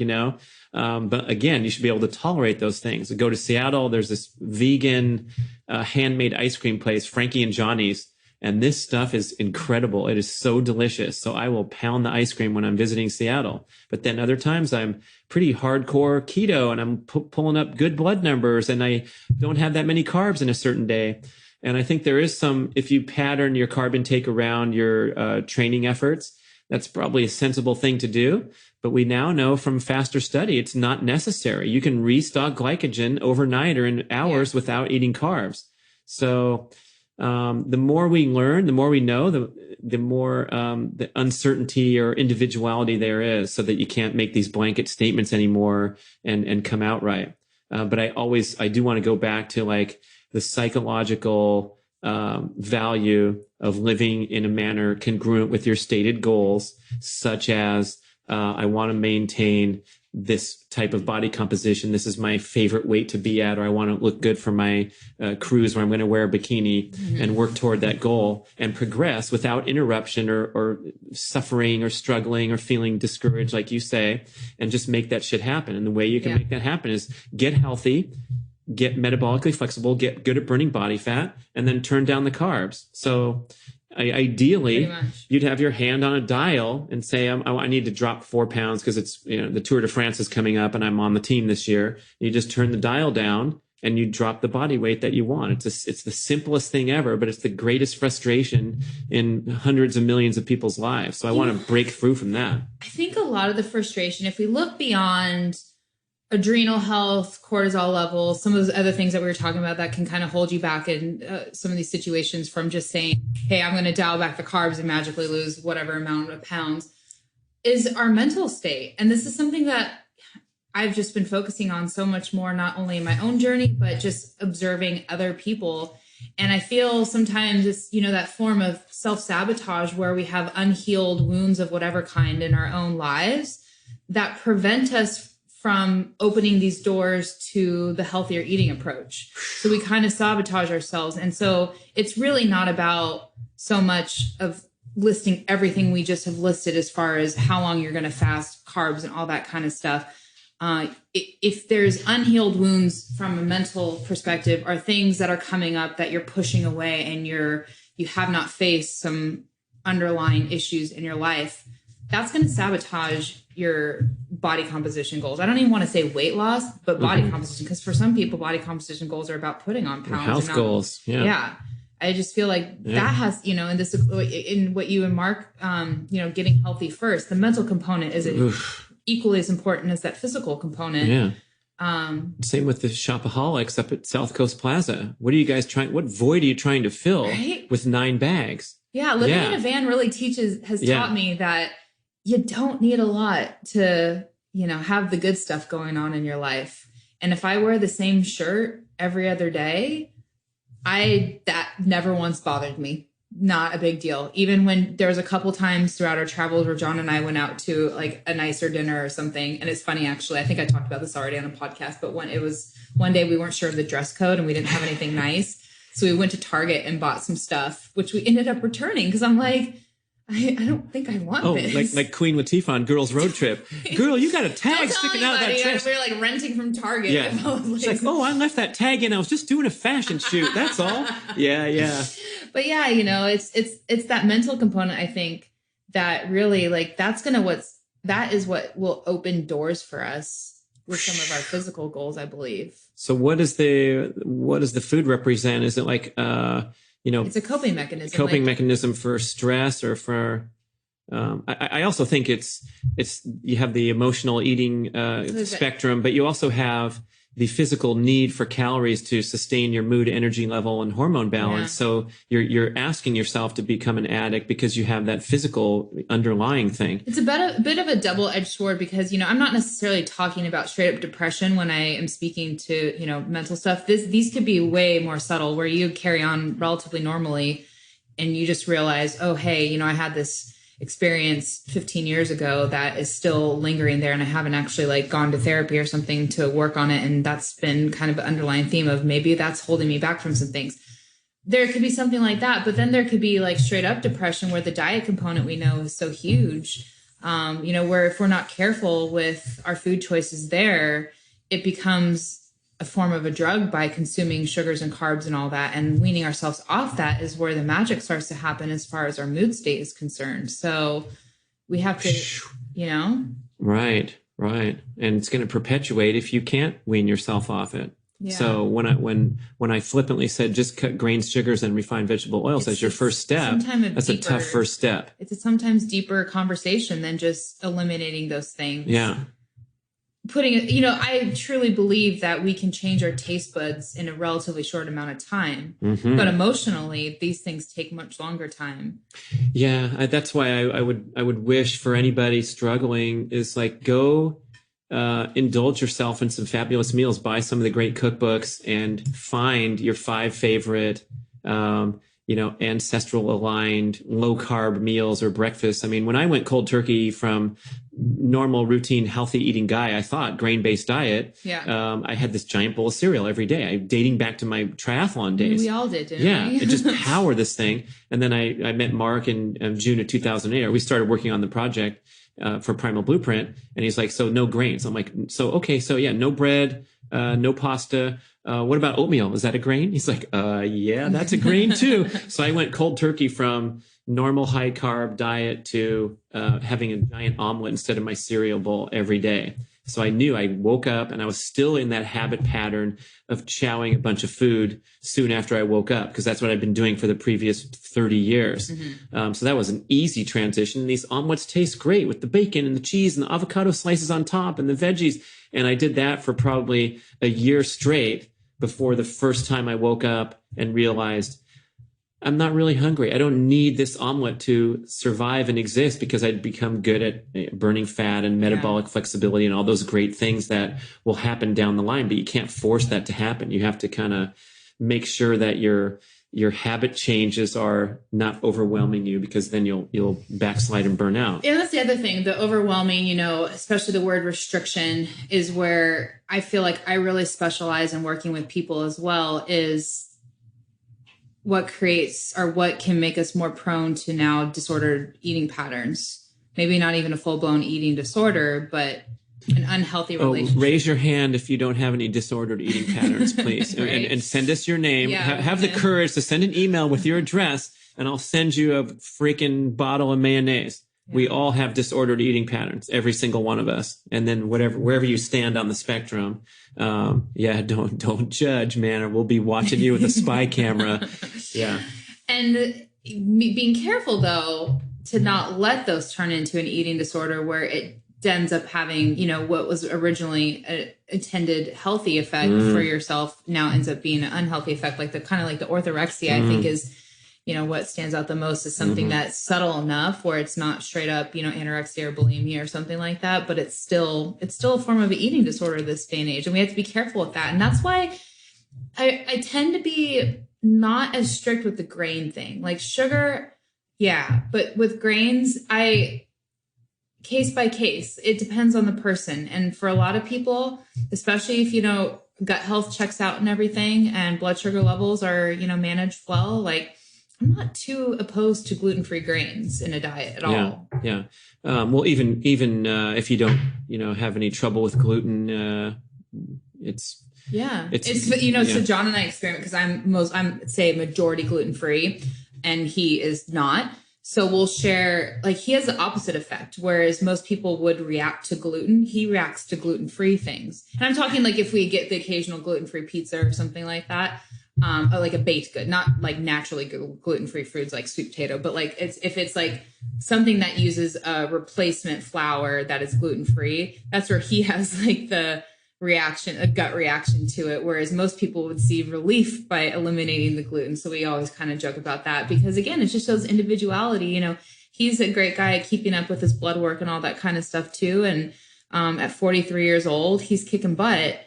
but again, you should be able to tolerate those things. I go to Seattle. There's this vegan, handmade ice cream place, Frankie and Johnny's. And this stuff is incredible. It is so delicious. So I will pound the ice cream when I'm visiting Seattle. But then other times I'm pretty hardcore keto and I'm pulling up good blood numbers and I don't have that many carbs in a certain day. And I think there is some, if you pattern your carb intake around your training efforts, that's probably a sensible thing to do. But we now know from faster study, it's not necessary. You can restock glycogen overnight or in hours without eating carbs. So the more we learn, the more we know, the more the uncertainty or individuality there is so that you can't make these blanket statements anymore and come out right. But I do want to go back to like, the psychological value of living in a manner congruent with your stated goals, such as I want to maintain this type of body composition. This is my favorite weight to be at, or I want to look good for my cruise where I'm going to wear a bikini and work toward that goal and progress without interruption or suffering or struggling or feeling discouraged, like you say, and just make that shit happen. And the way you can make that happen is get healthy, get metabolically flexible, get good at burning body fat, and then turn down the carbs. So ideally, you'd have your hand on a dial and say, I need to drop 4 pounds because it's, the Tour de France is coming up and I'm on the team this year. You just turn the dial down and you drop the body weight that you want. It's the simplest thing ever, but it's the greatest frustration in hundreds of millions of people's lives. So I want to break through from that. I think a lot of the frustration, if we look beyond adrenal health, cortisol levels, some of those other things that we were talking about that can kind of hold you back in some of these situations from just saying, hey, I'm going to dial back the carbs and magically lose whatever amount of pounds, is our mental state. And this is something that I've just been focusing on so much more, not only in my own journey, but just observing other people. And I feel sometimes it's, that form of self-sabotage where we have unhealed wounds of whatever kind in our own lives that prevent us from opening these doors to the healthier eating approach. So we kind of sabotage ourselves. And so it's really not about so much of listing everything we just have listed as far as how long you're going to fast, carbs, and all that kind of stuff. If there's unhealed wounds from a mental perspective or things that are coming up that you're pushing away and you have not faced some underlying issues in your life, that's going to sabotage your body composition goals. I don't even want to say weight loss, but body composition, because for some people, body composition goals are about putting on pounds. Health goals. Yeah. I just feel like that has, in what you and Mark, getting healthy first, the mental component is equally as important as that physical component. Same with the shopaholics up at South Coast Plaza. What are you guys what void are you trying to fill with 9 bags? Yeah, living in a van really has taught me that you don't need a lot to, have the good stuff going on in your life. And if I wear the same shirt every other day, that never once bothered me. Not a big deal. Even when there was a couple times throughout our travels where John and I went out to like a nicer dinner or something. And it's funny, actually, I think I talked about this already on a podcast, but one day we weren't sure of the dress code and we didn't have anything nice. So we went to Target and bought some stuff, which we ended up returning because I'm like, I don't think I want this. Like Queen Latifah on Girls Road Trip. Girl, you got a tag sticking out of that dress. We were like renting from Target. Yeah. It's like, I left that tag in. I was just doing a fashion shoot. That's all. Yeah. But yeah, it's that mental component, I think, that really that is what will open doors for us with some of our physical goals, I believe. So what does the food represent? Is it like, it's a coping mechanism. Mechanism for stress or for, I also think it's you have the emotional eating spectrum, but you also have the physical need for calories to sustain your mood, energy level, and hormone balance. Yeah. So you're asking yourself to become an addict because you have that physical underlying thing. It's a bit of a double-edged sword because, I'm not necessarily talking about straight up depression when I am speaking to, mental stuff. These could be way more subtle where you carry on relatively normally and you just realize, oh, hey, I had this experience 15 years ago that is still lingering there and I haven't actually gone to therapy or something to work on it, and that's been kind of an underlying theme of maybe that's holding me back from some things. There could be something like that, but then there could be straight up depression where the diet component we know is so huge, where if we're not careful with our food choices there, it becomes a form of a drug by consuming sugars and carbs and all that, and weaning ourselves off that is where the magic starts to happen as far as our mood state is concerned. So we have to, Right. And it's going to perpetuate if you can't wean yourself off it. Yeah. So when I flippantly said just cut grains, sugars, and refined vegetable oils as your first step, that's a tough first step. It's a sometimes deeper conversation than just eliminating those things. Yeah. I truly believe that we can change our taste buds in a relatively short amount of time, but emotionally, these things take much longer time. Yeah, that's why I would wish for anybody struggling is go indulge yourself in some fabulous meals, buy some of the great cookbooks, and find your 5 favorite, ancestral aligned low carb meals or breakfast. I mean, when I went cold turkey from normal routine healthy eating guy, I thought grain-based diet. Yeah. I had this giant bowl of cereal every day, dating back to my triathlon days. We all did, didn't we? Yeah, it just powered this thing. And then I met Mark in June of 2008. We started working on the project for Primal Blueprint, and he's like, "So no grains." I'm like, "So okay, so yeah, no bread, no pasta. What about oatmeal? Is that a grain?" He's like, "Yeah, that's a grain too." So I went cold turkey from normal high carb diet to having a giant omelet instead of my cereal bowl every day. So I knew I woke up and I was still in that habit pattern of chowing a bunch of food soon after I woke up, because that's what I've been doing for the previous 30 years. So that was an easy transition. These omelets taste great with the bacon and the cheese and the avocado slices on top and the veggies. And I did that for probably a year straight before the first time I woke up and realized I'm not really hungry. I don't need this omelet to survive and exist, because I'd become good at burning fat and metabolic flexibility and all those great things that will happen down the line. But you can't force that to happen. You have to kind of make sure that your habit changes are not overwhelming you, because then you'll backslide and burn out. And that's the other thing, the overwhelming, especially the word restriction is where I feel like I really specialize in working with people as well, is what creates or what can make us more prone to now disordered eating patterns. Maybe not even a full-blown eating disorder, but an unhealthy relationship. Raise your hand if you don't have any disordered eating patterns, please. Right. and send us your name. Yeah, have the courage to send an email with your address, and I'll send you a freaking bottle of mayonnaise. Yeah. We all have disordered eating patterns, every single one of us. And then wherever you stand on the spectrum, don't judge, man, or we'll be watching you with a spy camera. Yeah. And being careful, though, to not let those turn into an eating disorder where it ends up having, what was originally a intended healthy effect for yourself now ends up being an unhealthy effect. Like the kind of like the orthorexia, I think is, what stands out the most is something that's subtle enough where it's not straight up, anorexia or bulimia or something like that, but it's still a form of an eating disorder this day and age. And we have to be careful with that. And that's why I tend to be not as strict with the grain thing. Like sugar, yeah, but with grains, case by case, it depends on the person. And for a lot of people, especially if, gut health checks out and everything and blood sugar levels are, managed well, like I'm not too opposed to gluten-free grains in a diet at all. Yeah. Well, even if you don't, have any trouble with gluten, it's so John and I experiment because I'm say majority gluten-free and he is not. So we'll share, like he has the opposite effect, whereas most people would react to gluten. He reacts to gluten-free things. And I'm talking like if we get the occasional gluten-free pizza or something like that, or like a baked good, not like naturally gluten-free foods like sweet potato, but like if it's like something that uses a replacement flour that is gluten-free, that's where he has like a gut reaction to it. Whereas most people would see relief by eliminating the gluten. So we always kind of joke about that because again, it just shows individuality. He's a great guy at keeping up with his blood work and all that kind of stuff too. And at 43 years old, he's kicking butt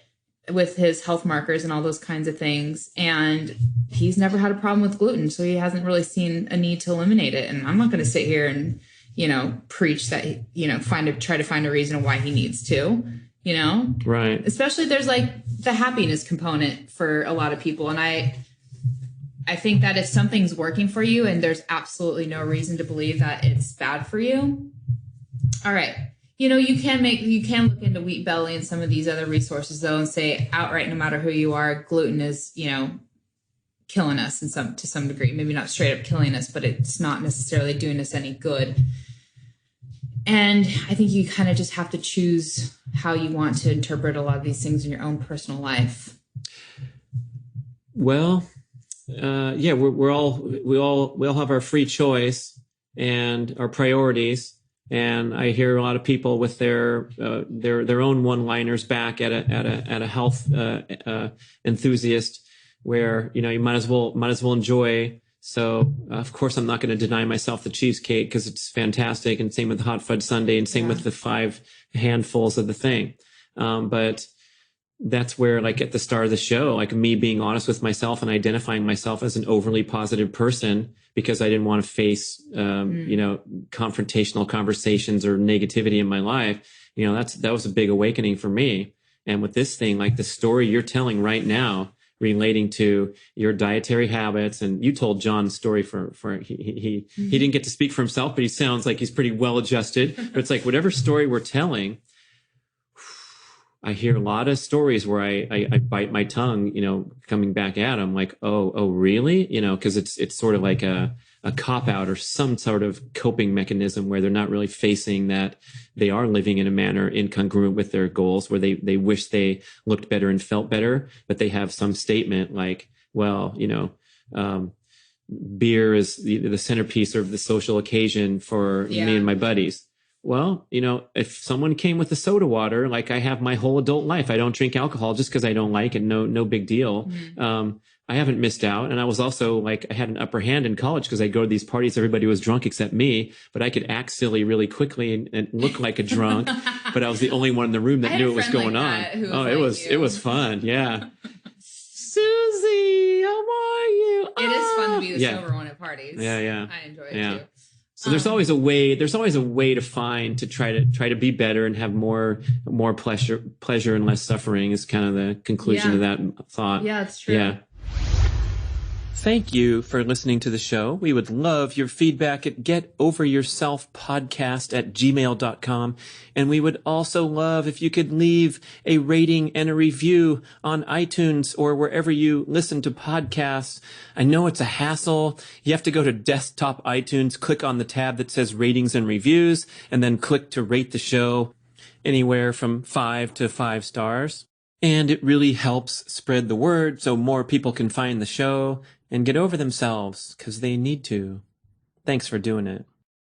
with his health markers and all those kinds of things. And he's never had a problem with gluten. So he hasn't really seen a need to eliminate it. And I'm not going to sit here and, preach that, try to find a reason why he needs to. Right. Especially there's like the happiness component for a lot of people. And I think that if something's working for you and there's absolutely no reason to believe that it's bad for you. All right. You can look into Wheat Belly and some of these other resources though, and say outright, no matter who you are, gluten is, killing us to some degree, maybe not straight up killing us, but it's not necessarily doing us any good. And I think you kind of just have to choose how you want to interpret a lot of these things in your own personal life. Well, we all have our free choice and our priorities. And I hear a lot of people with their own one-liners back at a health enthusiast, where you might as well enjoy. So, of course, I'm not going to deny myself the cheesecake because it's fantastic. And same with the hot fudge sundae and same with the 5 handfuls of the thing. But that's where, like at the start of the show, like me being honest with myself and identifying myself as an overly positive person because I didn't want to face, confrontational conversations or negativity in my life. That was a big awakening for me. And with this thing, like the story you're telling right now, relating to your dietary habits. And you told John's story he didn't get to speak for himself, but he sounds like he's pretty well adjusted. But it's like whatever story we're telling, I hear a lot of stories where I bite my tongue, coming back at him like, oh, really? Cause it's sort of like a cop out or some sort of coping mechanism where they're not really facing that they are living in a manner incongruent with their goals, where they wish they looked better and felt better, but they have some statement like, well, beer is the centerpiece of the social occasion for me and my buddies. Well, if someone came with a soda water, like I have my whole adult life, I don't drink alcohol just because I don't like it. No big deal. Mm-hmm. I haven't missed out. And I was also like, I had an upper hand in college because I'd go to these parties. Everybody was drunk except me, but I could act silly really quickly and look like a drunk, but I was the only one in the room that knew what was going on. It was fun. Yeah. Susie, how are you? It is fun to be the sober one at parties. Yeah. I enjoy it too. So there's always a way to find to try to be better and have more pleasure and less suffering is kind of the conclusion of that thought. Yeah, it's true. Yeah. Thank you for listening to the show. We would love your feedback at getoveryourselfpodcast@gmail.com. And we would also love if you could leave a rating and a review on iTunes or wherever you listen to podcasts. I know it's a hassle. You have to go to desktop iTunes, click on the tab that says ratings and reviews, and then click to rate the show anywhere from 5 to 5 stars. And it really helps spread the word so more people can find the show and get over themselves because they need to. Thanks for doing it.